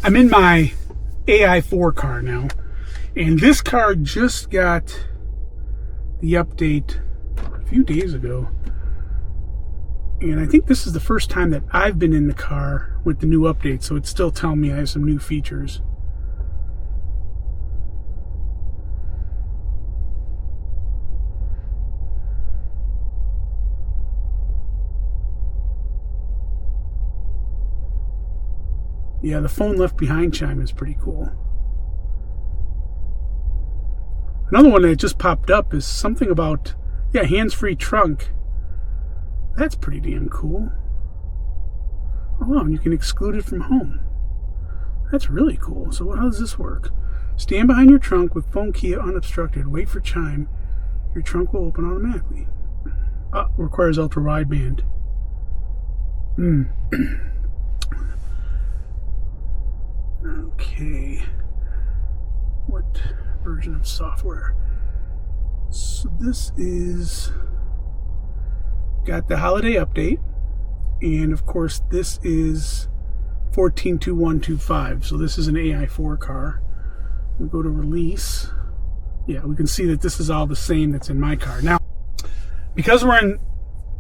I'm in my AI4 car now, and this car just got the update a few days ago. And I think this is the first time that I've been in the car with the new update, so it's still telling me I have some new features. Yeah, the phone left behind chime is pretty cool. Another one that just popped up is something about, hands-free trunk. That's pretty damn cool. Oh wow, and you can exclude it from home. That's really cool. So how does this work? Stand behind your trunk with phone key unobstructed. Wait for chime. Your trunk will open automatically. Requires ultra-wideband. Okay. What version of software? So this is got the holiday update, and of course this is 14.2125. So this is an AI4 car. We go to release. Yeah, we can see that this is all the same that's in my car. Now, because we're in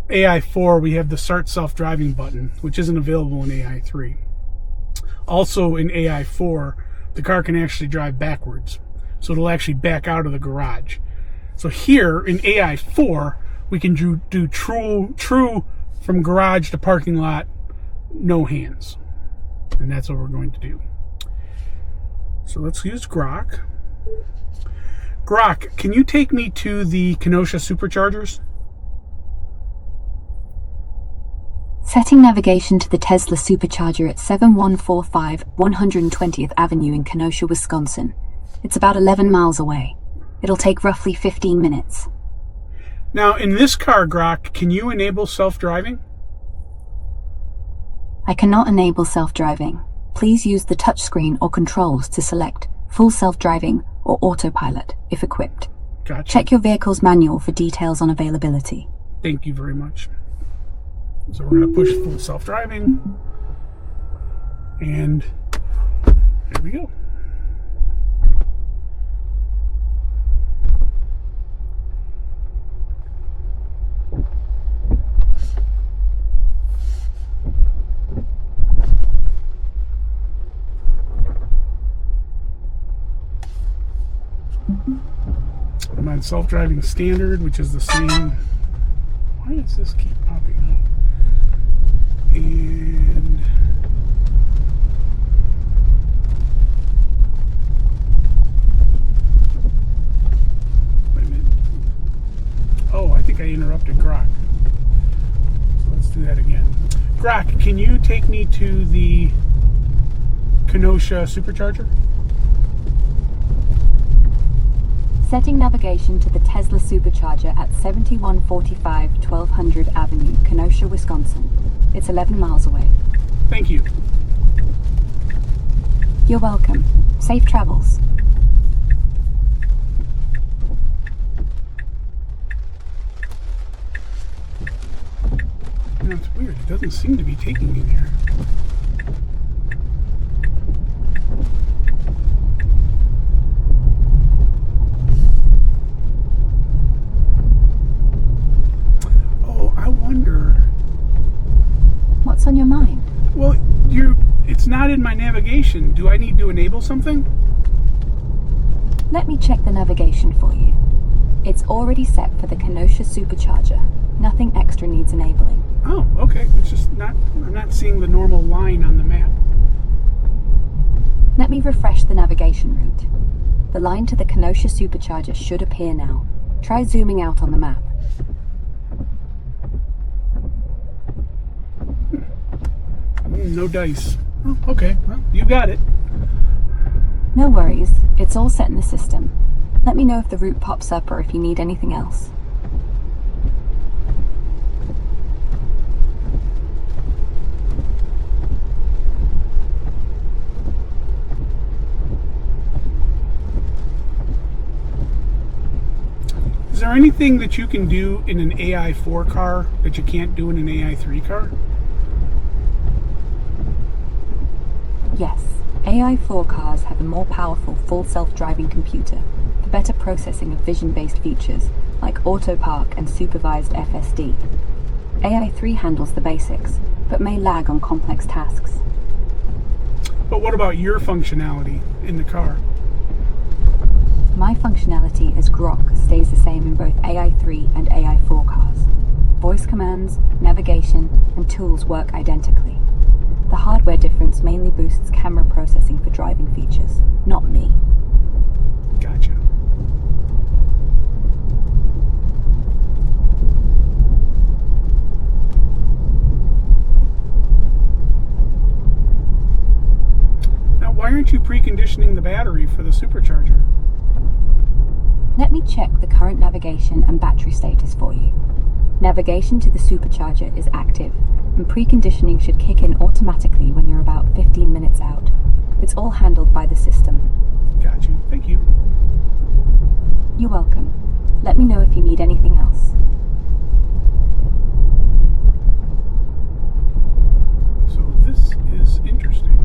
AI4, we have the start self-driving button, which isn't available in AI3. Also in AI4, the car can actually drive backwards. So it'll actually back out of the garage. So here in AI4, we can do true from garage to parking lot, no hands. And that's what we're going to do. So let's use Grok. Grok, can you take me to the Kenosha Superchargers? Setting navigation to the Tesla Supercharger at 7145 120th Avenue in Kenosha, Wisconsin. It's about 11 miles away. It'll take roughly 15 minutes. Now, in this car, Grok, can you enable self-driving? I cannot enable self-driving. Please use the touchscreen or controls to select full self-driving or autopilot if equipped. Gotcha. Check your vehicle's manual for details on availability. Thank you very much. So we're going to push full self-driving, and there we go. I'm on self-driving standard, which is the same. Why does this keep popping up? And wait a minute. Oh, I think I interrupted Grok. So let's do that again. Grok, can you take me to the Kenosha Supercharger? Setting navigation to the Tesla Supercharger at 7145 1200 Avenue, Kenosha, Wisconsin. It's 11 miles away. Thank you. You're welcome. Safe travels. You know, it's weird. It doesn't seem to be taking me there. What's on your mind? Well, it's not in my navigation. Do I need to enable something? Let me check the navigation for you. It's already set for the Kenosha Supercharger. Nothing extra needs enabling. Oh, okay. It's just I'm not seeing the normal line on the map. Let me refresh the navigation route. The line to the Kenosha Supercharger should appear now. Try zooming out on the map. No dice. Oh, okay. Well, you got it. No worries. It's all set in the system. Let me know if the route pops up or if you need anything else. Is there anything that you can do in an AI4 car that you can't do in an AI3 car? Yes. AI4 cars have a more powerful full self-driving computer for better processing of vision-based features like auto park and supervised FSD. AI3 handles the basics, but may lag on complex tasks. But what about your functionality in the car? My functionality as Grok stays the same in both AI3 and AI4 cars. Voice commands, navigation, and tools work identically. The hardware difference mainly boosts camera processing for driving features, not me. Gotcha. Now, why aren't you preconditioning the battery for the supercharger? Let me check the current navigation and battery status for you. Navigation to the supercharger is active, and preconditioning should kick in automatically when you're about 15 minutes out. It's all handled by the system. Got you. Thank you. You're welcome. Let me know if you need anything else. So this is interesting.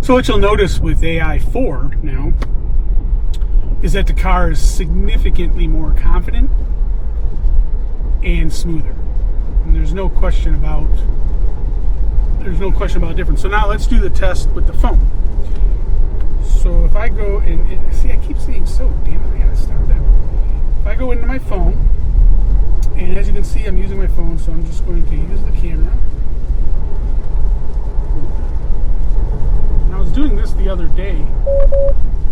So what you'll notice with AI4 now is that the car is significantly more confident and smoother. And there's no question about difference. So now let's do the test with the phone. So if I go and see, I keep saying so, damn it, I gotta stop that. If I go into my phone, and as you can see, I'm using my phone, so I'm just going to use the camera. And I was doing this the other day.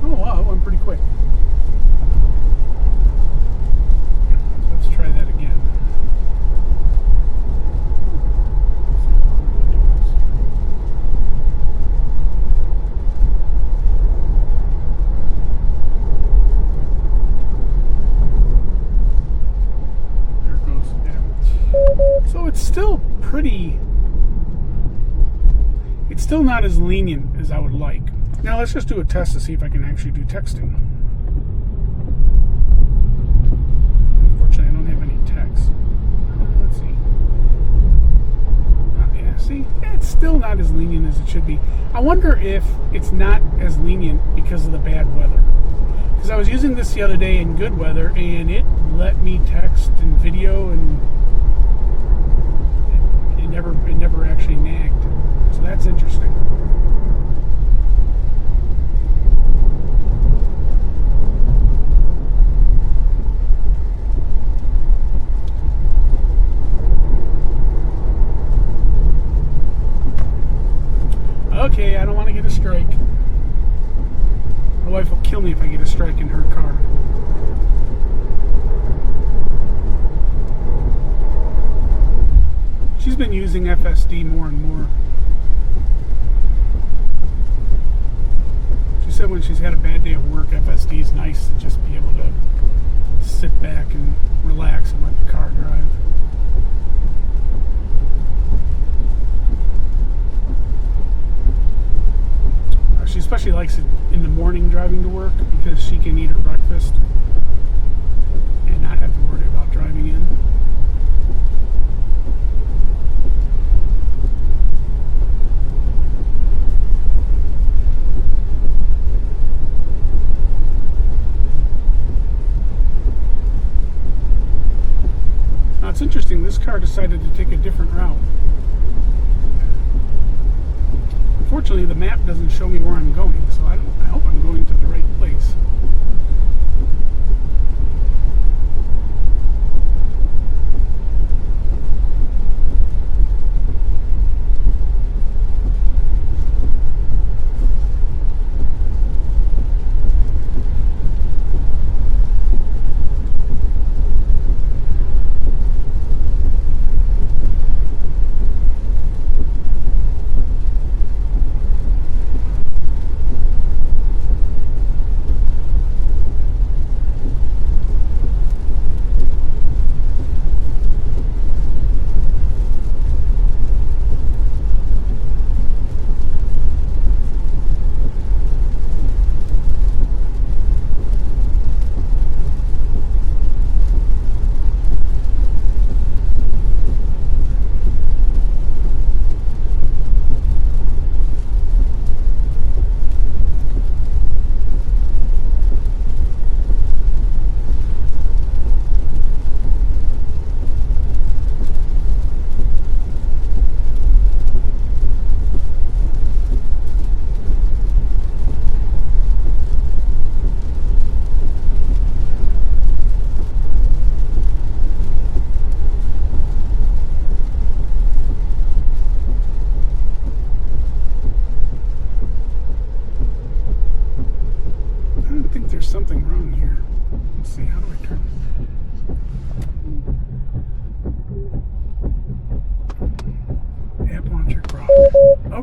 Oh wow, it went pretty quick. So let's try that again. There it goes. Yeah. So it's still pretty. It's still not as lenient as I would like. Now let's just do a test to see if I can actually do texting. Unfortunately, I don't have any text. Let's see. Yeah, see? It's still not as lenient as it should be. I wonder if it's not as lenient because of the bad weather. Because I was using this the other day in good weather, and it let me text and video, and it never actually nagged. So that's interesting. Okay, I don't want to get a strike. My wife will kill me if I get a strike in her car. She's been using FSD more and more. She said when she's had a bad day at work, FSD is nice to just be able to sit back and relax and let the car drive. She especially likes it in the morning driving to work because she can eat her breakfast and not have to worry about driving in. Now it's interesting, this car decided to take a different route. Unfortunately, the map doesn't show me where I'm going, so I hope I'm going to the right place.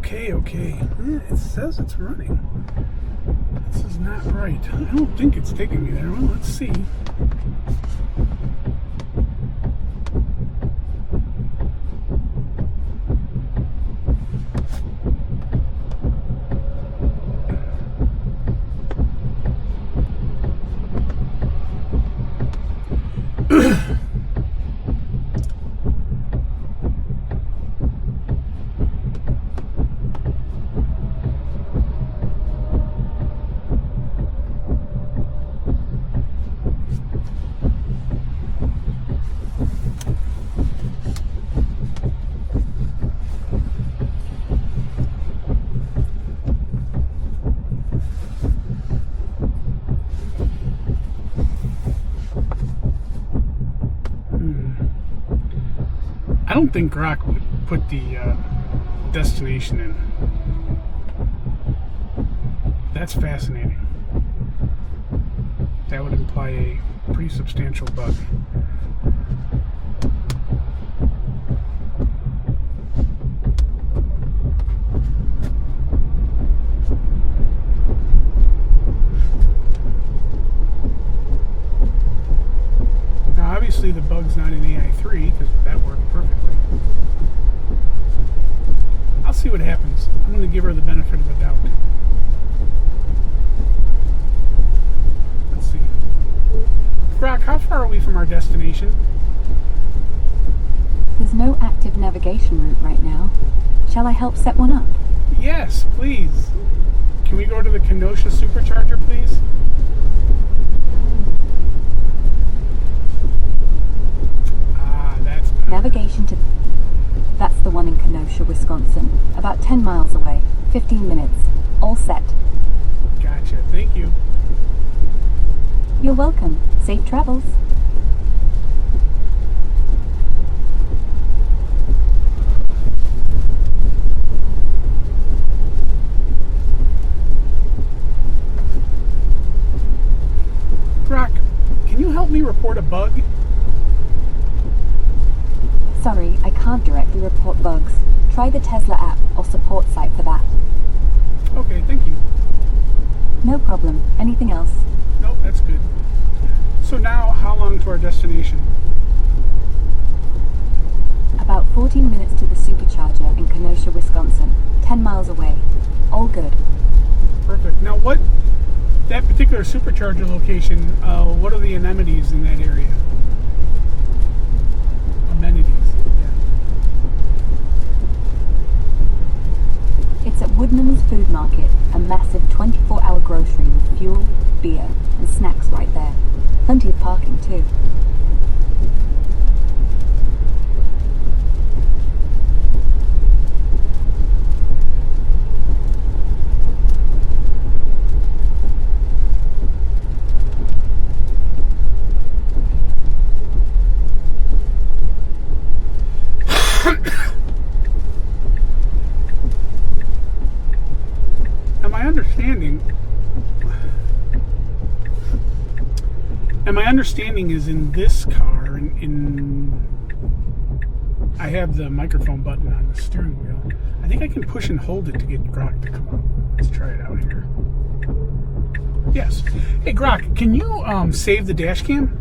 Okay. It says it's running. This is not right. I don't think it's taking me there. Well, let's see. I don't think Grok would put the destination in. That's fascinating. That would imply a pretty substantial bug. Now, obviously, the bug's not in AI3 because that worked perfectly. I'll see what happens. I'm going to give her the benefit of the doubt. Let's see. Grok, how far are we from our destination? There's no active navigation route right now. Shall I help set one up? Yes, please. Can we go to the Kenosha Supercharger, please? That's Navigation to... That's the one in Kenosha, Wisconsin. About 10 miles away. 15 minutes. All set. Gotcha. Thank you. You're welcome. Safe travels. Grok, can you help me report a bug? Sorry, I can't directly report bugs. Try the Tesla app or support site for that. Okay, thank you. No problem. Anything else? Nope, that's good. So now, how long to our destination? About 14 minutes to the Supercharger in Kenosha, Wisconsin. 10 miles away. All good. Perfect. Now, that particular Supercharger location, what are the amenities in that area? Amenities, yeah. It's at Woodman's Food Market, a massive 24-hour grocery with fuel, beer, and snacks right there. Plenty of parking, too. And my understanding is in this car, I have the microphone button on the steering wheel. I think I can push and hold it to get Grok to come up. Let's try it out here. Yes. Hey, Grok, can you save the dash cam?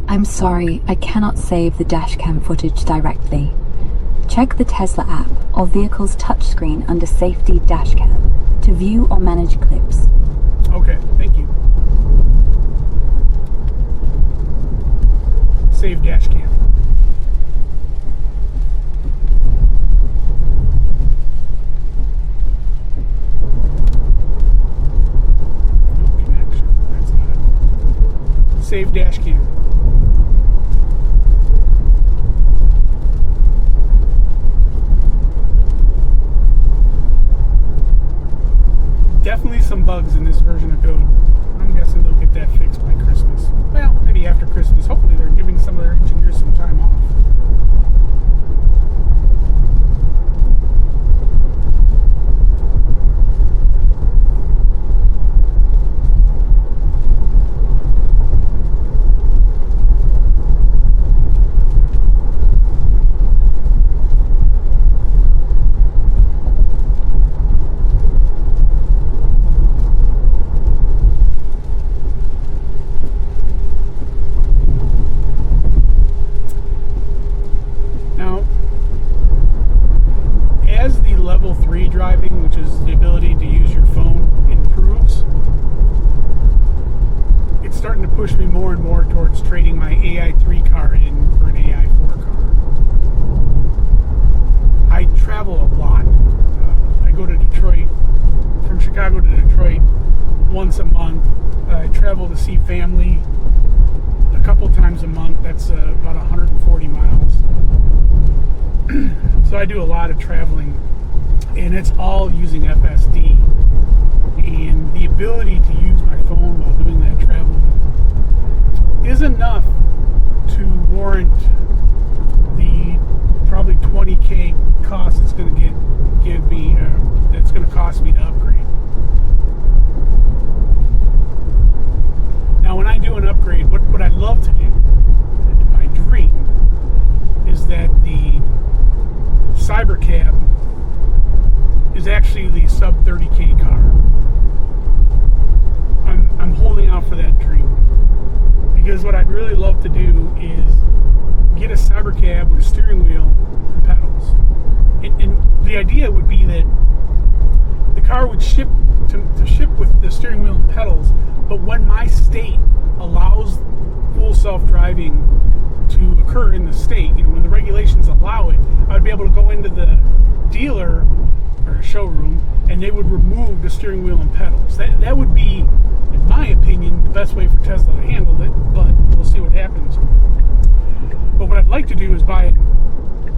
I'm sorry, I cannot save the dashcam footage directly. Check the Tesla app or vehicle's touchscreen under Safety Dashcam to view or manage clips. Okay, thank you. Save dashcam. No connection. That's odd. Save dashcam. Definitely some bugs in this version of code. I'm guessing they'll get that fixed by Christmas. Well, maybe after Christmas. Hopefully they're giving some of their engineers some time off. towards trading my AI3 car in for an AI4 car. I travel a lot. I go to Detroit, from Chicago to Detroit once a month. I travel to see family a couple times a month. That's about 140 miles. So I do a lot of traveling, and it's all using FSD. And the ability to use my phone while doing that travel is enough to warrant the probably $20K cost it's going to give me, that's going to cost me to upgrade. Now, when I do an upgrade, what I'd love to do, my dream, is that the Cybercab is actually the sub 30K car. I'm holding out for that dream, because what I'd really love to do is get a Cybercab with a steering wheel and pedals. And the idea would be that the car would ship with the steering wheel and pedals, but when my state allows full self-driving to occur in the state, when the regulations allow it, I would be able to go into the dealer or showroom and they would remove the steering wheel and pedals. That would be, in my opinion, the best way for Tesla to handle it, but we'll see what happens. But what I'd like to do is buy an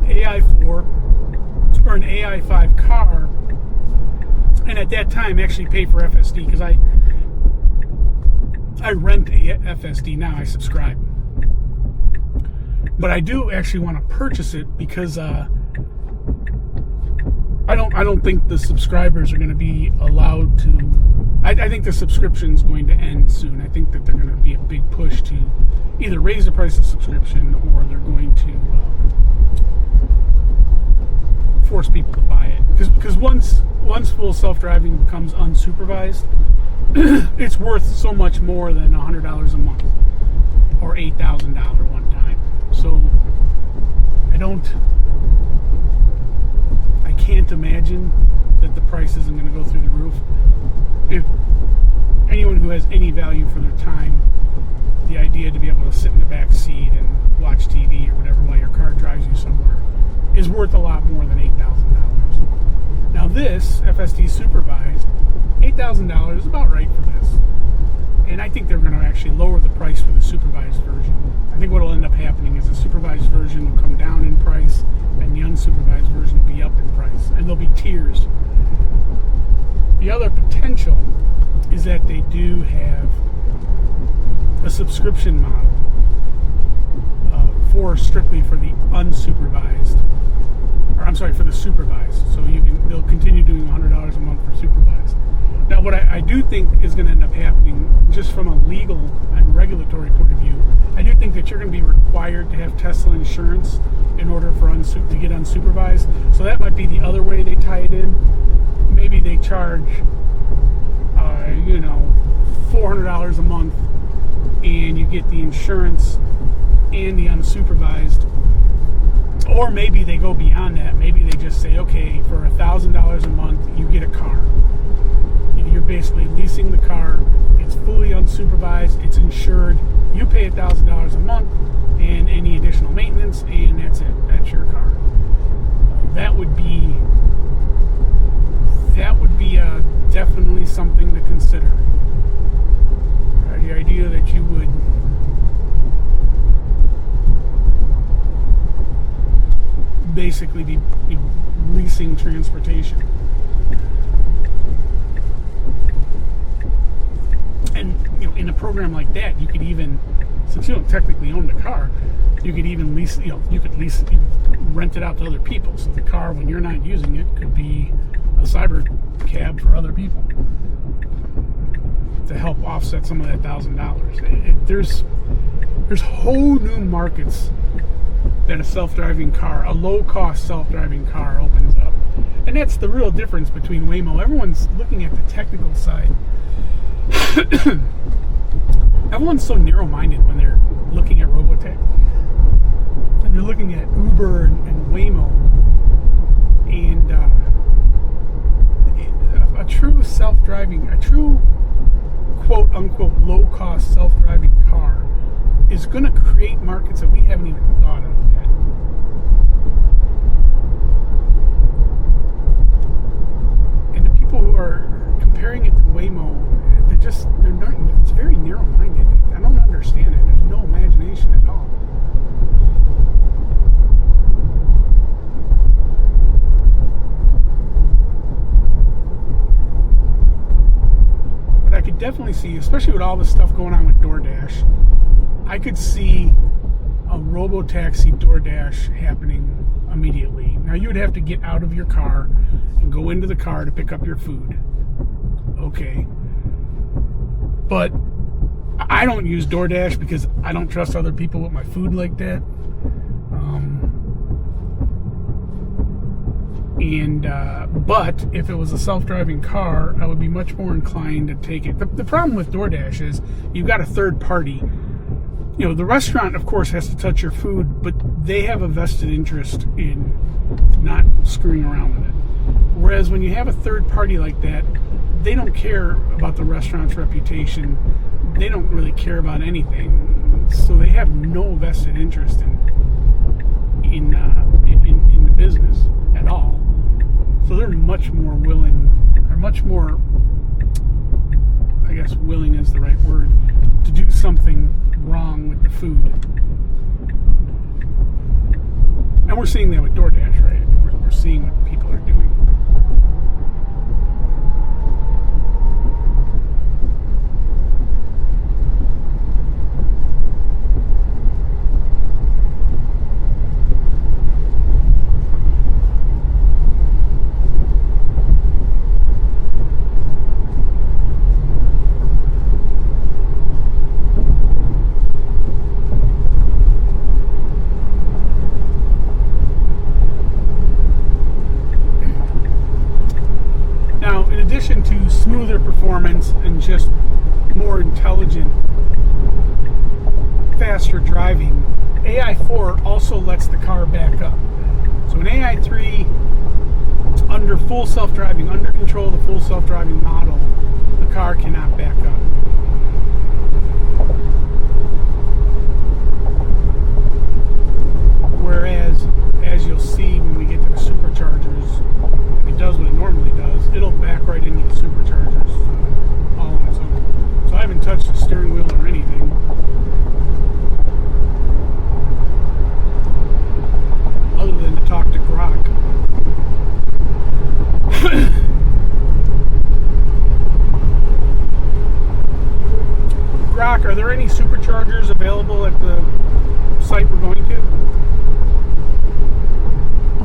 AI4 or an AI5 car, and at that time actually pay for FSD, because I rent a FSD now. I subscribe, but I do actually want to purchase it because I don't think the subscribers are going to be allowed to. I think the subscription is going to end soon. I think that they're going to be a big push to either raise the price of subscription, or they're going to force people to buy it. Because once full self-driving becomes unsupervised, it's worth so much more than $100 a month or $8,000 one time. So I can't imagine that the price isn't going to go through the roof. If anyone who has any value for their time, the idea to be able to sit in the back seat and watch TV or whatever while your car drives you somewhere is worth a lot more than $8,000. Now this FSD supervised, $8,000 is about right for this. And I think they're going to actually lower the price for the supervised version. I think what will end up happening is the supervised version will come down in price and the unsupervised version will be up in price. And there'll be tiers. The other potential is that they do have a subscription model strictly for the unsupervised, for the supervised. So they'll continue doing $100 a month for supervised. Now, what I do think is going to end up happening, just from a legal and regulatory point of view, I do think that you're going to be required to have Tesla insurance in order for to get unsupervised. So that might be the other way they tie it in. Maybe they charge, $400 a month, and you get the insurance and the unsupervised. Or maybe they go beyond that. Maybe they just say, okay, for $1,000 a month, you get a car. You're basically leasing the car. It's fully unsupervised. It's insured. You pay $1,000 a month and any additional maintenance, and that's it. That's your car. That would be definitely something to consider. The idea that you would basically be leasing transportation. And in a program like that, you could even, since you don't technically own the car, you could even lease. You could rent it out to other people. So the car, when you're not using it, could be a cyber cab for other people to help offset some of that $1,000. There's whole new markets that a self-driving car, a low-cost self-driving car, opens up, and that's the real difference between Waymo. Everyone's looking at the technical side. Everyone's so narrow-minded when they're looking at Robotaxi, and they're looking at Uber and Waymo, and a true self-driving, a true quote-unquote low-cost self-driving car is going to create markets that we haven't even thought of yet. And the people who are comparing it to Waymo, they're not, it's very narrow-minded. I don't understand it. There's no imagination at all. But I could definitely see, especially with all this stuff going on with DoorDash, I could see a Robotaxi DoorDash happening immediately. Now, you would have to get out of your car and go into the car to pick up your food. Okay. But I don't use DoorDash because I don't trust other people with my food like that. But if it was a self-driving car, I would be much more inclined to take it. The problem with DoorDash is you've got a third party. You know, the restaurant, of course, has to touch your food, but they have a vested interest in not screwing around with it. Whereas when you have a third party like that, they don't care about the restaurant's reputation. They don't really care about anything. So they have no vested interest in the business at all. So they're much more willing, or much more, I guess willing is the right word, to do something wrong with the food. And we're seeing that with DoorDash, right? We're seeing what people are doing. In addition to smoother performance and just more intelligent, faster driving, AI4 also lets the car back up. So in AI3, under full self-driving, under control of the full self-driving model, the car cannot back up. Whereas, as you'll see when we get to the Superchargers, it does what it normally does. It'll back right into the Superchargers all on its own. So I haven't touched the steering wheel or anything. Other than to talk to Grok. Grok, are there any Superchargers available at the site we're going to?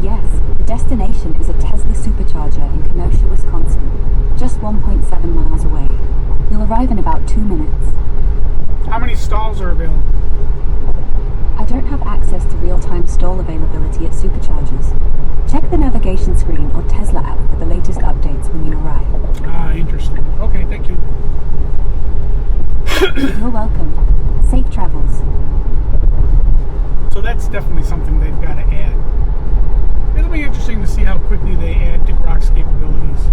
Yes, the destination is a Tesla Supercharger in Kenosha, Wisconsin, just 1.7 miles away. You'll arrive in about 2 minutes. How many stalls are available? I don't have access to real-time stall availability at Superchargers. Check the navigation screen or Tesla app for the latest updates when you arrive. Ah, interesting. Okay, thank you. You're welcome. Safe travels. So that's definitely something they've got to add. It'll be interesting to see how quickly they add to Grok's capabilities.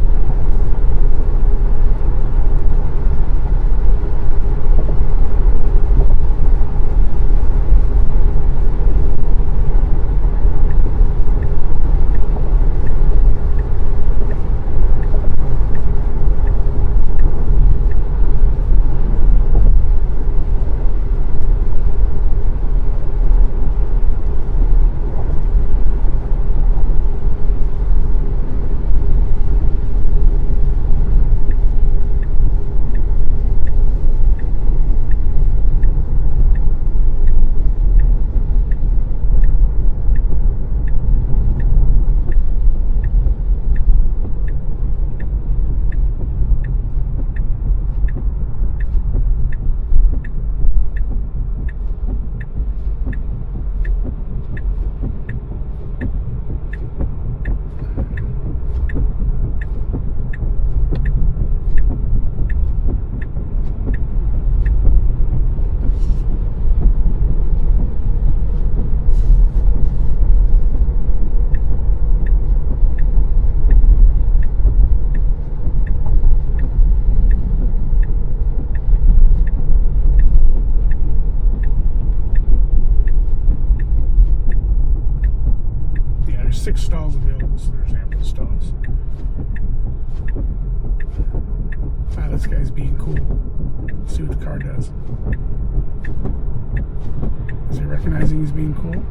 recognizing he's being cool.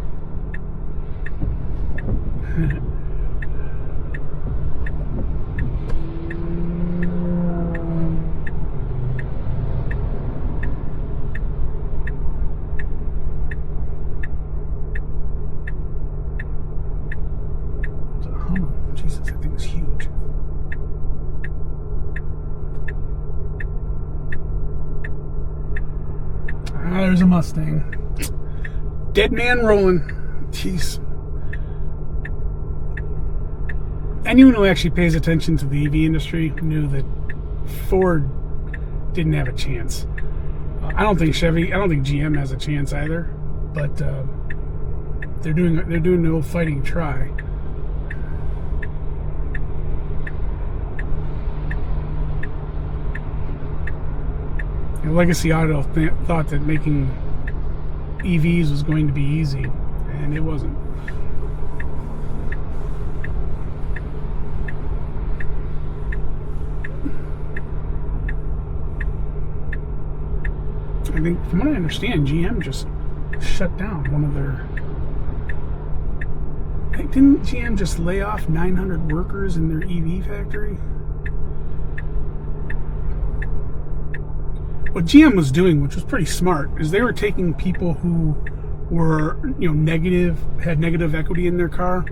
It's a Hummer. Jesus, that thing's huge. Ah, there's a Mustang. Dead man rolling. Jeez. Anyone who actually pays attention to the EV industry knew that Ford didn't have a chance. I don't think GM has a chance either, but they're doing the old fighting try. And Legacy Auto thought that making EVs was going to be easy, and it wasn't. I think, from what I understand, GM just shut down one of their... Didn't GM just lay off 900 workers in their EV factory? What GM was doing, which was pretty smart, is they were taking people who were, had negative equity in their car,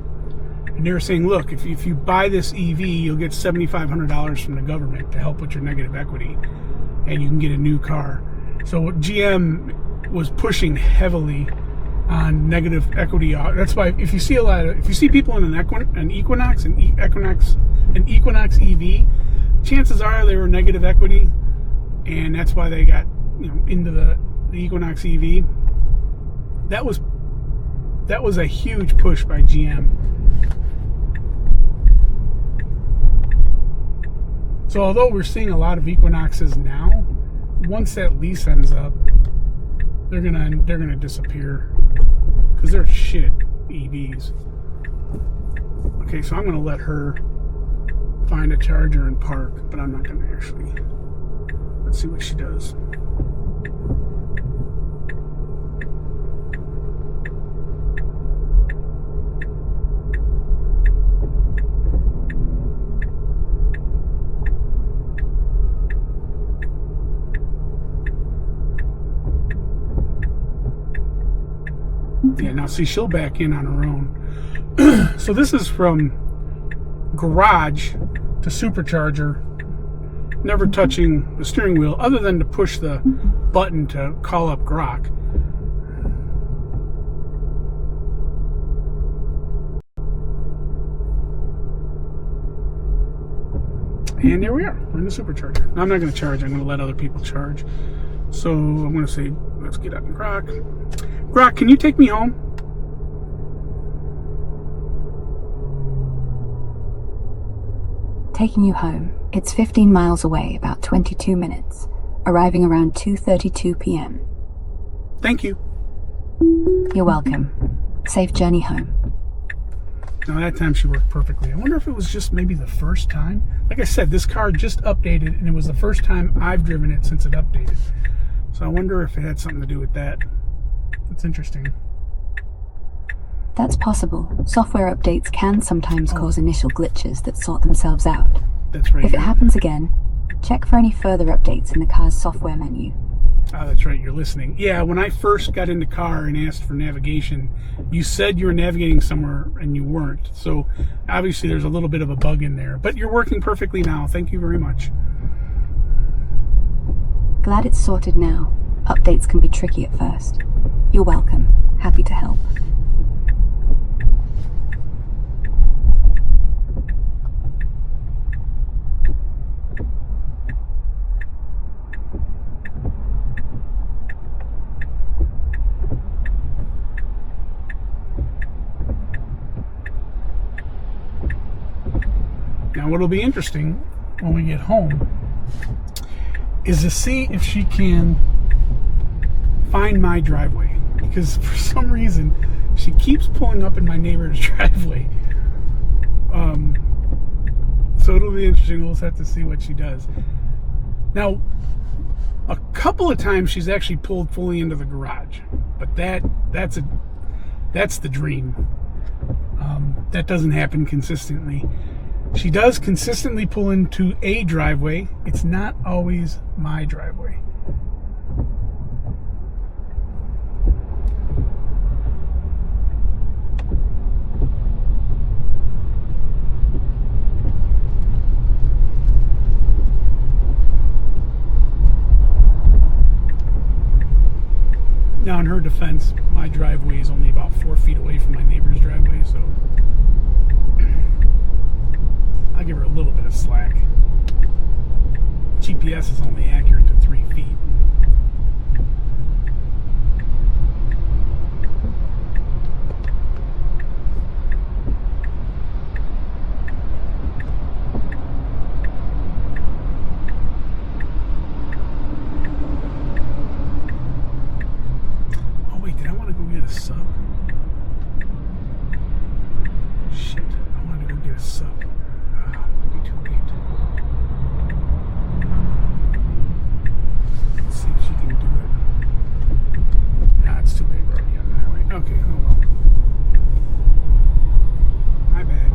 and they were saying, look, if you buy this EV, you'll get $7,500 from the government to help with your negative equity, and you can get a new car. So what GM was pushing heavily on negative equity. That's why if you see people in an Equinox EV, chances are they were negative equity, and that's why they got into the Equinox EV. That was a huge push by GM. So although we're seeing a lot of Equinoxes now, once that lease ends up, they're gonna disappear because they're shit EVs. Okay, so I'm gonna let her find a charger and park, but I'm not gonna actually. Let's see what she does. Yeah, now see, she'll back in on her own. So this is from garage to Supercharger, never touching the steering wheel other than to push the button to call up Grok. And there we are. We're in the Supercharger. Now, I'm not going to charge. I'm going to let other people charge. So I'm going to say, let's get out in Grok. Grok, can you take me home? Taking you home. It's 15 miles away, about 22 minutes. Arriving around 2:32 p.m. Thank you. You're welcome. Safe journey home. Now that time she worked perfectly. I wonder if it was just maybe the first time. Like I said, this car just updated, and it was the first time I've driven it since it updated. So I wonder if it had something to do with that. That's interesting. That's possible. Software updates can sometimes cause initial glitches that sort themselves out. That's right. If it happens again, check for any further updates in the car's software menu. Ah, that's right, you're listening. Yeah, when I first got in the car and asked for navigation, you said you were navigating somewhere and you weren't. So obviously there's a little bit of a bug in there. But you're working perfectly now. Thank you very much. Glad it's sorted now. Updates can be tricky at first. You're welcome. Happy to help. Now what'll be interesting when we get home is to see if she can find my driveway, because for some reason she keeps pulling up in my neighbor's driveway. So it'll be interesting. We'll just have to see what she does. Now, A couple of times she's actually pulled fully into the garage, but that's the dream. That doesn't happen consistently. She does consistently pull into a driveway. It's not always my driveway. Now, in her defense, my driveway is only about 4 feet away from my neighbor's driveway, so I'll give her a little bit of slack. GPS is only accurate to 3 feet. Sub. Shit, I wanted to go get a sub. It'll be too late. Let's see if she can do it. Nah, it's too late. We're already on the highway. Okay, oh well. My bad.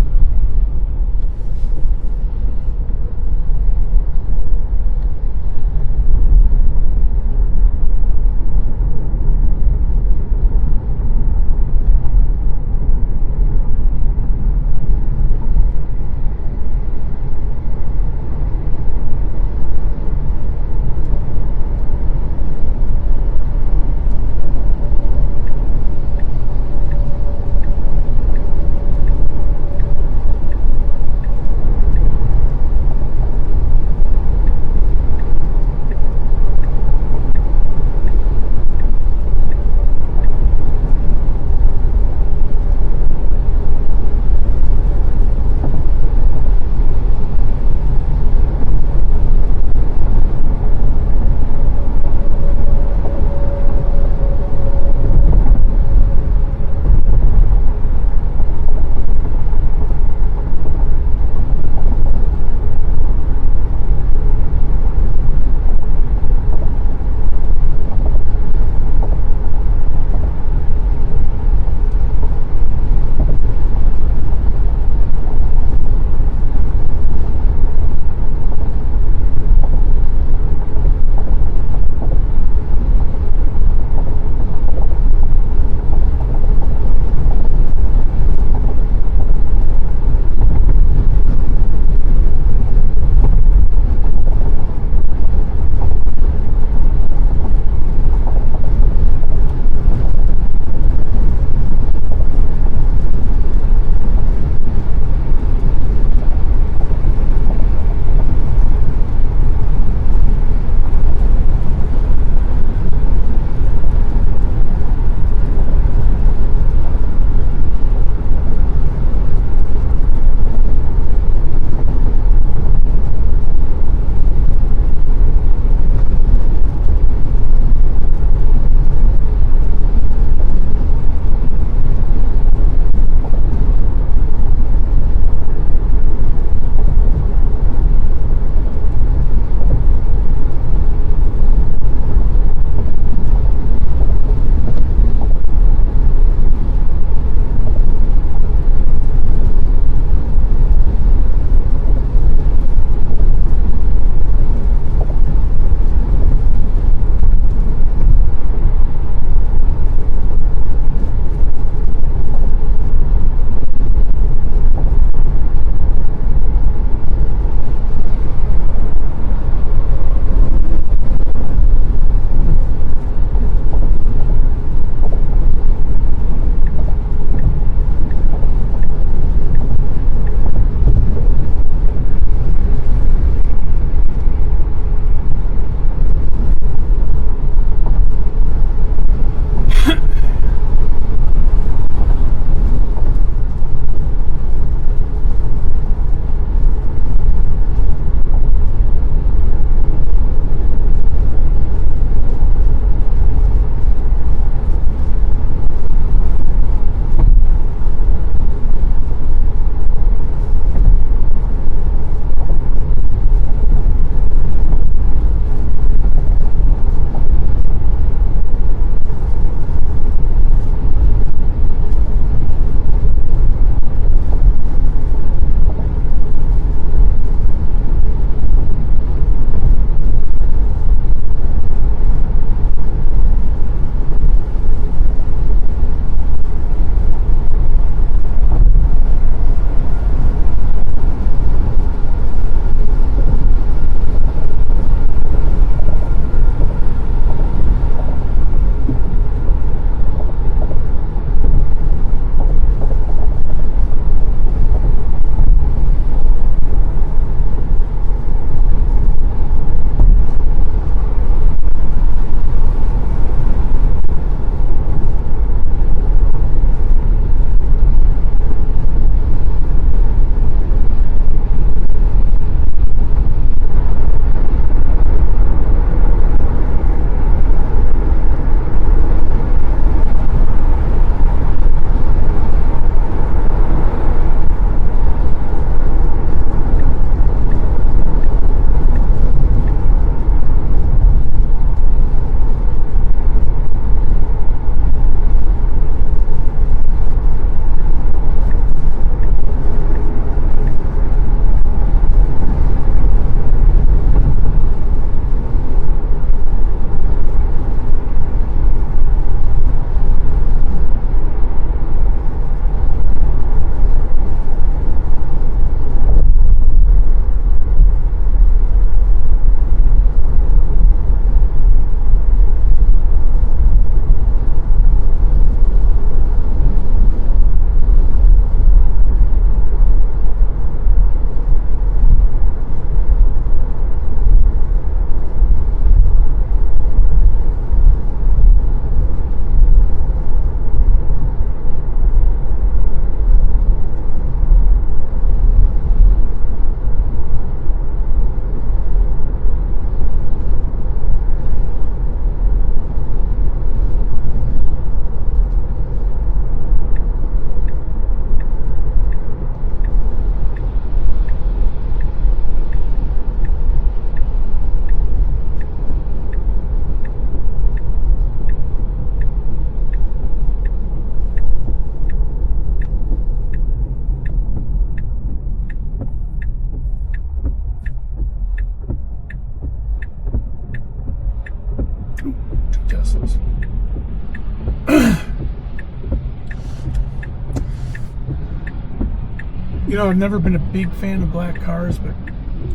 You know, I've never been a big fan of black cars, but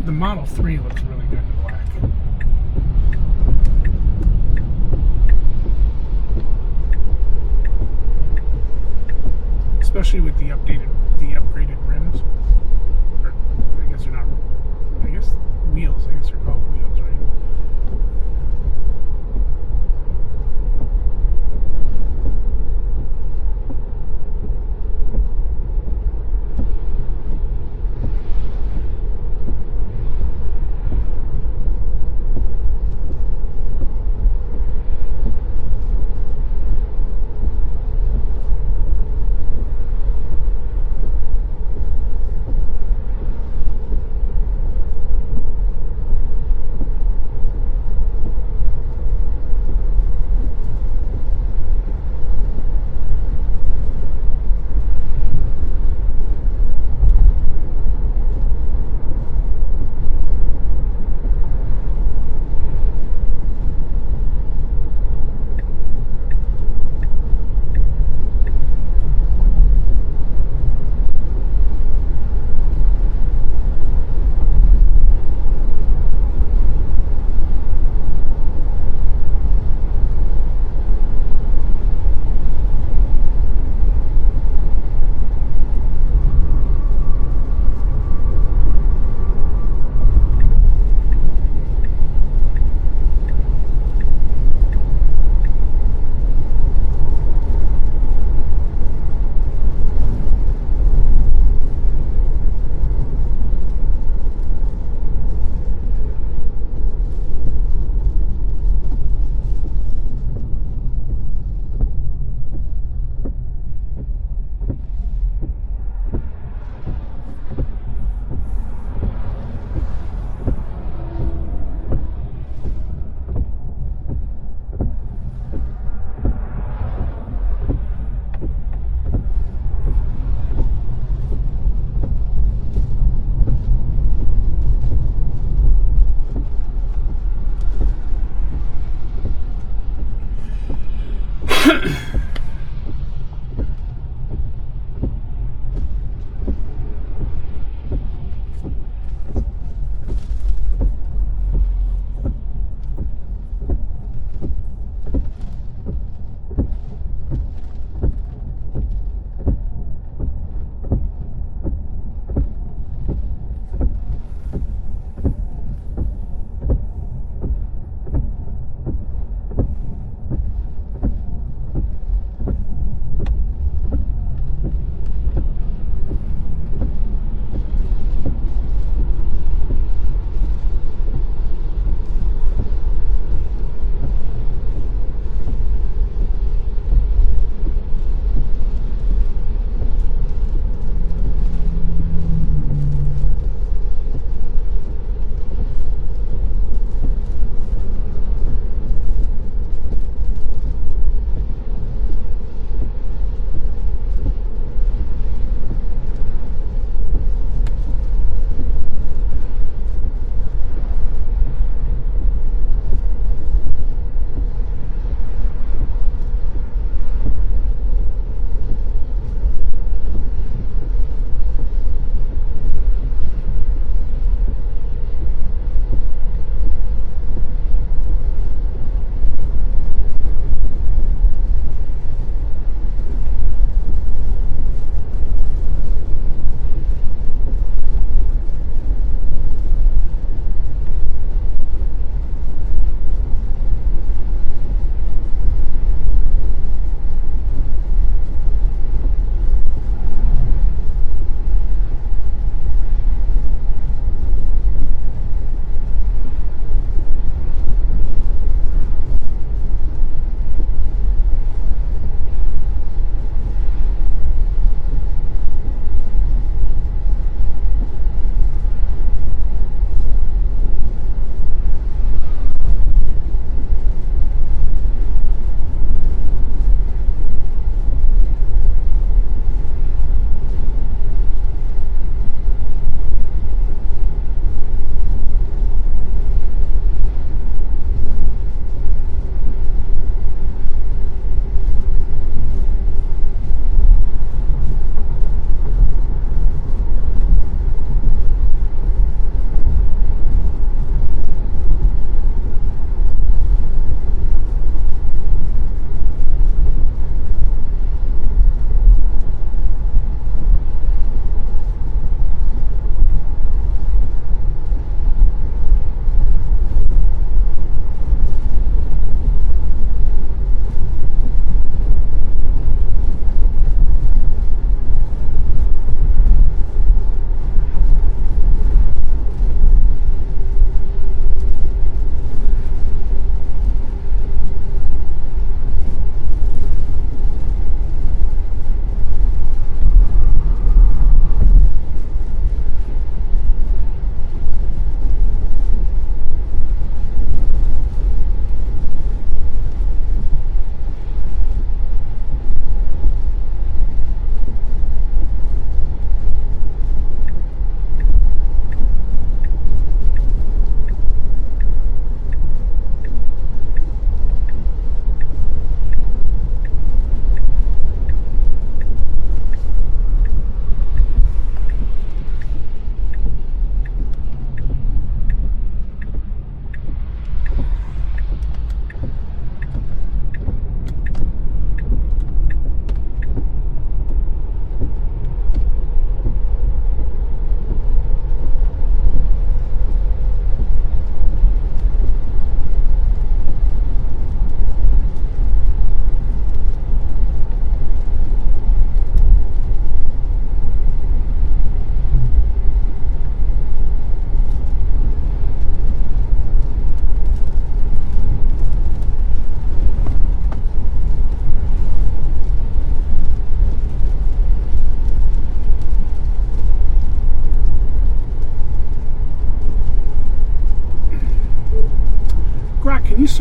the Model 3 looks really good in black. Especially with the upgraded rims. Or, I guess they're not, I guess wheels, I guess they're called wheels, right?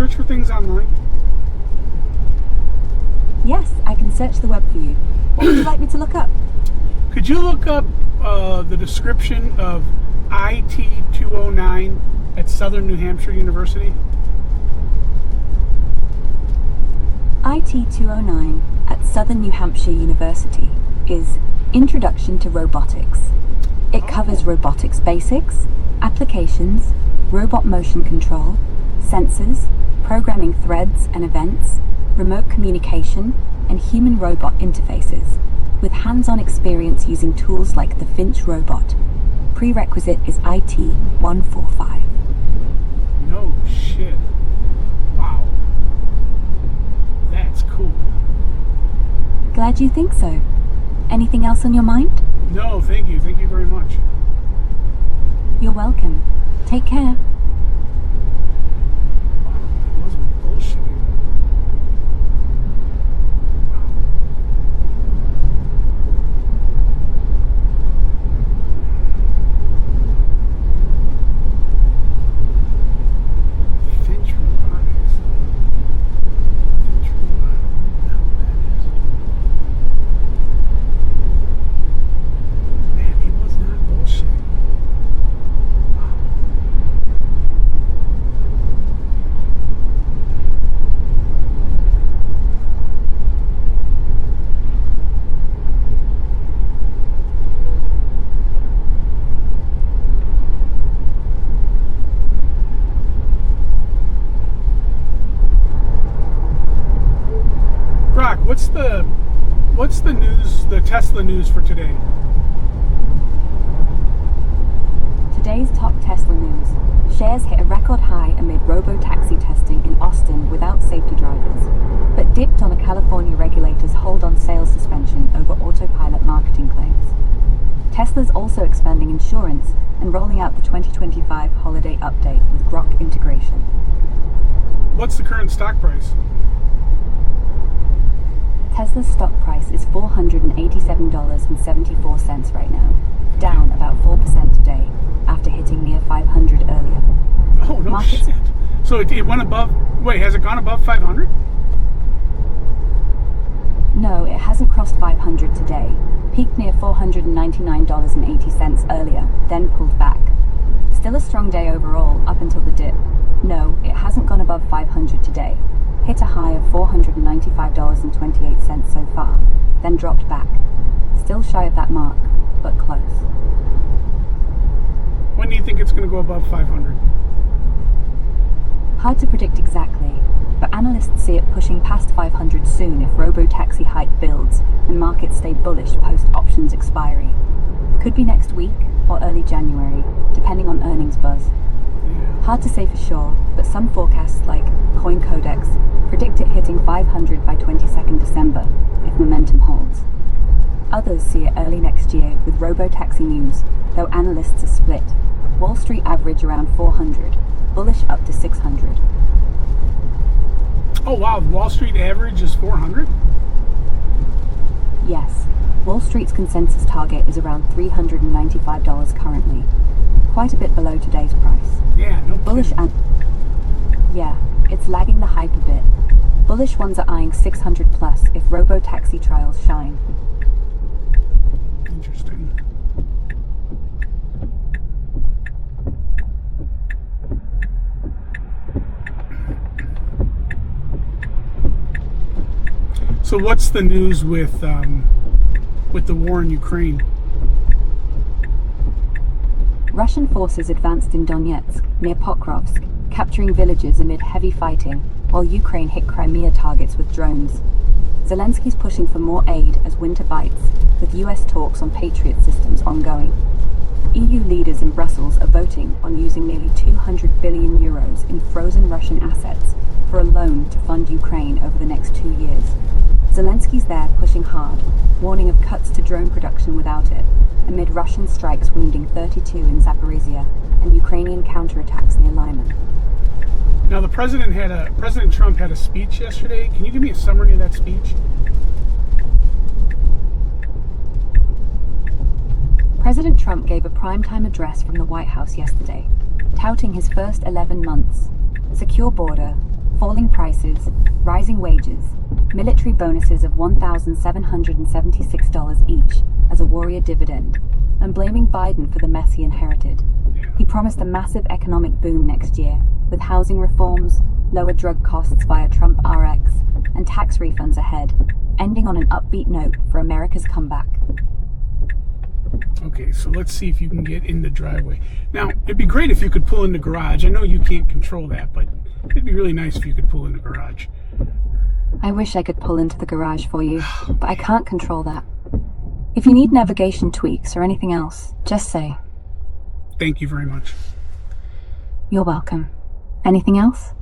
search for things online? Yes, I can search the web for you. What would you like me to look up? Could you look up the description of IT209 at Southern New Hampshire University? IT209 at Southern New Hampshire University is Introduction to Robotics. It covers robotics basics, applications, robot motion control, sensors, programming threads and events, remote communication, and human-robot interfaces, with hands-on experience using tools like the Finch robot. Prerequisite is IT145. No shit. Wow. That's cool. Glad you think so. Anything else on your mind? No, thank you. Thank you very much. You're welcome. Take care. Wow, it wasn't bullshitting. Finch robotics. Finch robotics. What the hell that is? Man, he was not bullshitting. Grok, what's the news, the Tesla news for today? Today's top Tesla news. Shares hit a record high amid Robotaxi testing in Austin without safety drivers, but dipped on a California regulator's hold on sales suspension over autopilot marketing claims. Tesla's also expanding insurance and rolling out the 2025 holiday update with Grok integration. What's the current stock price? Tesla's stock price is $487.74 right now, down about 4% today, after hitting near 500 earlier. Oh, no Markets- shit. So it went above, wait, has it gone above 500? No, it hasn't crossed 500 today. Peaked near $499.80 earlier, then pulled back. Still a strong day overall, up until the dip. No, it hasn't gone above 500 today. Hit a high of $495.28 so far, then dropped back. Still shy of that mark, but close. When do you think it's going to go above 500? Hard to predict exactly, but analysts see it pushing past 500 soon if Robotaxi hype builds and markets stay bullish post-options expiry. Could be next week or early January, depending on earnings buzz. Hard to say for sure, but some forecasts like CoinCodex predict it hitting 500 by 22nd December if momentum holds. Others see it early next year with Robotaxi news, though analysts are split. Wall Street average around 400, bullish up to 600. Oh wow, the Wall Street average is 400? Yes, Wall Street's consensus target is around $395 currently, quite a bit below today's price. Yeah, no Bullish kidding. Yeah, it's lagging the hype a bit. Bullish ones are eyeing 600 plus if Robotaxi trials shine. Interesting. So what's the news with the war in Ukraine? Russian forces advanced in Donetsk, near Pokrovsk, capturing villages amid heavy fighting, while Ukraine hit Crimea targets with drones. Zelensky's pushing for more aid as winter bites, with US talks on Patriot systems ongoing. EU leaders in Brussels are voting on using nearly 200 billion euros in frozen Russian assets for a loan to fund Ukraine over the next 2 years. Zelensky's there pushing hard, warning of cuts to drone production without it, amid Russian strikes wounding 32 in Zaporizhia and Ukrainian counterattacks near Lyman. Now President Trump had a speech yesterday. Can you give me a summary of that speech? President Trump gave a primetime address from the White House yesterday, touting his first 11 months, secure border, falling prices, rising wages, military bonuses of $1,776 each as a warrior dividend, and blaming Biden for the mess he inherited. He promised a massive economic boom next year, with housing reforms, lower drug costs via Trump RX, and tax refunds ahead, ending on an upbeat note for America's comeback. Okay, so let's see if you can get in the driveway. Now, it'd be great if you could pull in the garage. I know you can't control that, but it'd be really nice if you could pull in the garage. I wish I could pull into the garage for you, but I can't control that. If you need navigation tweaks or anything else, just say. Thank you very much. You're welcome. Anything else?